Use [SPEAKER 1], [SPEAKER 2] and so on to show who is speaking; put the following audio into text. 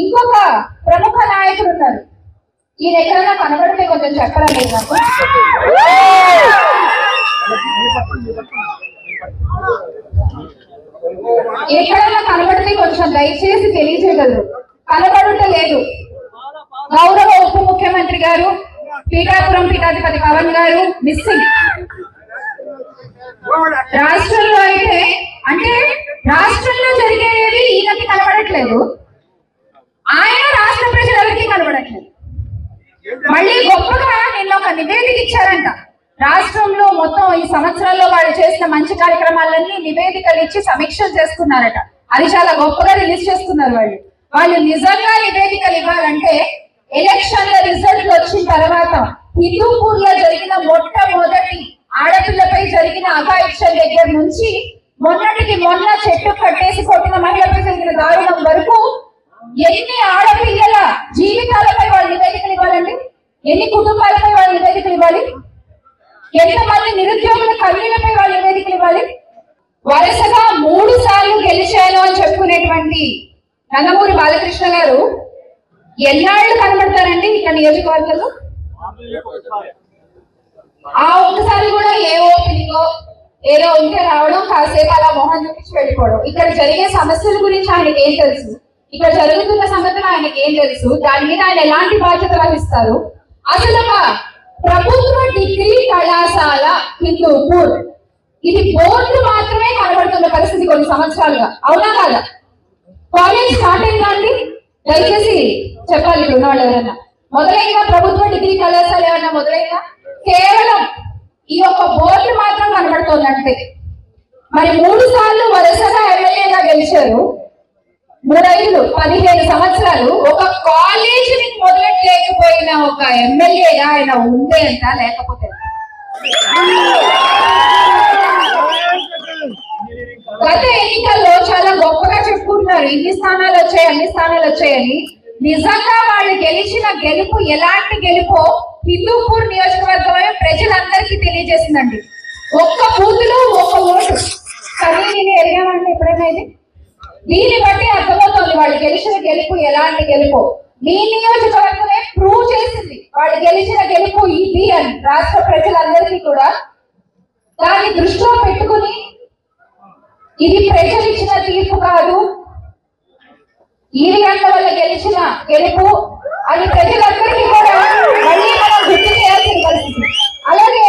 [SPEAKER 1] ఇంకొక ప్రముఖ నాయకుడు ఉన్నారు. ఈయన ఎక్కడైనా కనబడితే కొంచెం చెప్పరా లేదు నాకు. ఎక్కడైనా కనబడితే కొంచెం దయచేసి తెలియజేయగలరు. కనబడుట లేదు. గౌరవ ఉప ముఖ్యమంత్రి గారు, పీఠాపురం పీఠాధిపతి పవన్ గారు మిస్సింగ్. రాష్ట్రంలో అయితే అంటే రాష్ట్రంలో జరిగేవి ఈయనకి కనబడట్లేదు, ఆయన రాష్ట్ర ప్రజలకి కనబడట్లేదు. మళ్ళీ గొప్పగా నిన్న ఒక నివేదిక ఇచ్చారంట. రాష్ట్రంలో మొత్తం ఈ సంవత్సరంలో వాళ్ళు చేసిన మంచి కార్యక్రమాలన్నీ నివేదికలు ఇచ్చి సమీక్షలు చేస్తున్నారట. అది చాలా గొప్పగా రిలీజ్ చేస్తున్నారు. వాళ్ళు నిజంగా నివేదికలు ఇవ్వాలంటే ఎలక్షన్ల రిజల్ట్ వచ్చిన తర్వాత హిందూపూర్ లో జరిగిన మొట్టమొదటి ఆడపిల్లపై జరిగిన అఘాయిత్యం దగ్గర నుంచి మొన్నటికి మొన్న చెట్టు కట్టేసి కొట్టిన మహిళపై జరిగిన దారుణం వరకు ఎన్ని ఆడపిల్లల జీవితాలపై వాళ్ళు నివేదికలు ఇవ్వాలండి? ఎన్ని కుటుంబాలపై వాళ్ళు నివేదికలు ఇవ్వాలి? ఎంతమంది నిరుద్యోగుల కన్నీళ్లపై వాళ్ళు నివేదికలు ఇవ్వాలి? వరుసగా 3 సార్లు గెలిచాను అని చెప్పుకునేటువంటి నందమూరి బాలకృష్ణ గారు ఎన్నాళ్ళు కనబడతారండి ఇక్కడ నియోజకవర్గంలో? ఆ ఒక్కసారి కూడా ఏ ఓపెనింగో ఏదో ఉంటే రావడం, కాసేపు అలా మొహం చూపించి వెళ్ళిపోవడం. ఇక్కడ జరిగే సమస్యల గురించి ఆయనకి ఏం తెలుసు? ఇక్కడ జరుగుతున్న సంగతులు ఆయనకి ఏం తెలుసు? దాని మీద ఆయన ఎలాంటి బాధ్యత వహిస్తారు? అసలు ఒక ప్రభుత్వ డిగ్రీ కళాశాల హిందూపూర్, ఇది బోర్డు మాత్రమే కనబడుతున్న పరిస్థితి కొన్ని సంవత్సరాలుగా, అవునా కాదా? కాలేజ్ స్టార్ట్ అయిందా అండి? దయచేసి చెప్పాలి. ఇప్పుడు ఉన్న వాళ్ళు ఎవరన్నా మొదలైందా? ప్రభుత్వ డిగ్రీ కళాశాల ఏమన్నా మొదలైందా? కేవలం ఈ యొక్క బోర్డు మాత్రం కనబడుతోందంటే. మరి 3 సార్లు వరుసగా ఎమ్మెల్యేగా గెలిచారు. 3 ఏళ్ళు 15 సంవత్సరాలు ఒక కాలేజీని మొదలెట్టలేకపోయిన ఒక ఎమ్మెల్యేగా ఆయన ఉండే అంట, లేకపోతే గత ఎన్నికల్లో చాలా గొప్పగా చెప్పుకుంటున్నారు, ఇన్ని స్థానాలు వచ్చాయి అన్ని స్థానాలు వచ్చాయని. నిజంగా వాళ్ళు గెలిచిన గెలుపు ఎలాంటి గెలుపో హిందూపూర్ నియోజకవర్గంలో ప్రజలందరికీ తెలియజేసిందండి. ఒక్క బూతులో ఒక్క ఓటు. కానీ నేను ఎరిగామంటే ఎప్పుడైనా ఇది దీన్ని బట్టి అర్థమవుతుంది వాళ్ళు గెలిచిన గెలుపు ఎలాంటి గెలుపు. మీ నియోజకవర్గమే ప్రూవ్ చేసింది వాళ్ళు గెలిచిన గెలుపు ఇది అని రాష్ట్ర ప్రజలందరికీ కూడా. దాన్ని దృష్టిలో పెట్టుకుని ఇది ప్రజలు ఇచ్చిన తీర్పు కాదు, ఈవీఎంల వల్ల గెలిచిన గెలుపు అని ప్రజలందరికీ కూడా మళ్ళీ మనం గుర్తు చేయాల్సిన పరిస్థితి. అలాగే